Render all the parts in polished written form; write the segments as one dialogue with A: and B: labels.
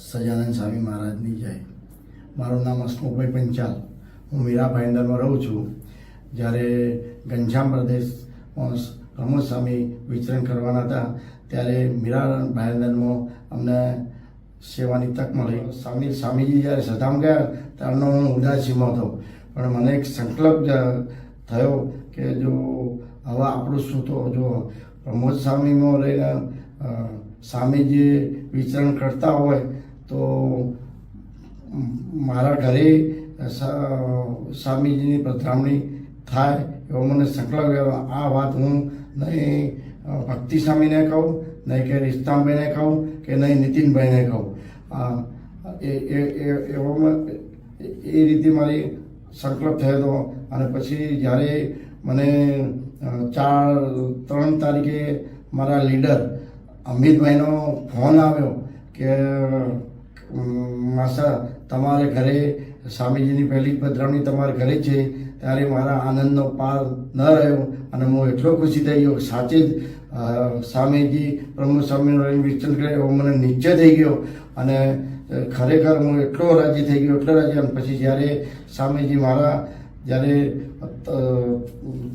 A: સજાનંદ સ્વામી મહારાજની જય. મારું નામ હસમુખભાઈ પંચાલ. હું મીરાભાઈ અંદરમાં રહું છું. જ્યારે ઘનશ્યામ પ્રદેશમાં પ્રમોદ સ્વામી વિચરણ કરવાના હતા ત્યારે મીરાભાઈ અંદરમાં અમને સેવાની તક મળી. સ્વામીજી જ્યારે સધામ ગયા ત્યારનો હું ઉદાસીમાં હતો, પણ મને એક સંકલ્પ થયો કે જો હવે આપણું શું તો જો પ્રમોદ સ્વામીમાં રહીને સ્વામીજી વિચરણ કરતા હોય તો મારા ઘરે સ્વામીજીની પધરામણી થાય એવો મને સંકલ્પ આવ્યો. આ વાત હું નહીં ભક્તિ સ્વામીને કહું, નહીં કે રિસ્તામભાઈને કહું, કે નહીં નીતિનભાઈને કહું. એ રીતે મારી સંકલ્પ થયો હતો. અને પછી જ્યારે મને 3 તારીખે મારા લીડર અમિતભાઈનો ફોન આવ્યો કે માસા તમારે ઘરે સ્વામીજીની પહેલી પધરામણી તમારા ઘરે છે, ત્યારે મારા આનંદનો પાર ન રહ્યો અને હું એટલો ખુશી થઈ ગયો. સાચે જ સ્વામીજી પ્રમોદ સ્વામીનું વિચરણ કરે એવો મને નિશ્ચય થઈ ગયો અને ખરેખર હું એટલો રાજી થઈ ગયો, એટલો રાજી. અને પછી જ્યારે સ્વામીજી મારા જ્યારે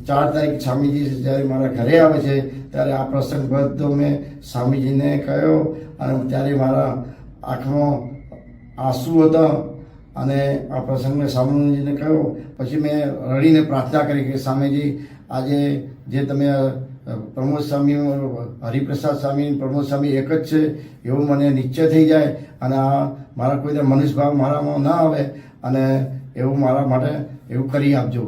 A: 4 તારીખ સ્વામીજી જ્યારે મારા ઘરે આવે છે ત્યારે આ પ્રસંગ બધો મેં સ્વામીજીને કહ્યો અને ત્યારે મારા આંખમાં આંસુ હતા અને આ પ્રસંગને સ્વામીજીને કહ્યો. પછી મેં રડીને પ્રાર્થના કરી કે સ્વામીજી આજે જે તમે પ્રમોદ સ્વામી, હરિપ્રસાદ સ્વામી, પ્રમોદ સ્વામી એક જ છે એવું મને નિશ્ચય થઈ જાય અને આ મારા કોઈ મનુષ્ય ભાવ મારામાં ના આવે અને એવું મારા માટે એવું કરી આપજો.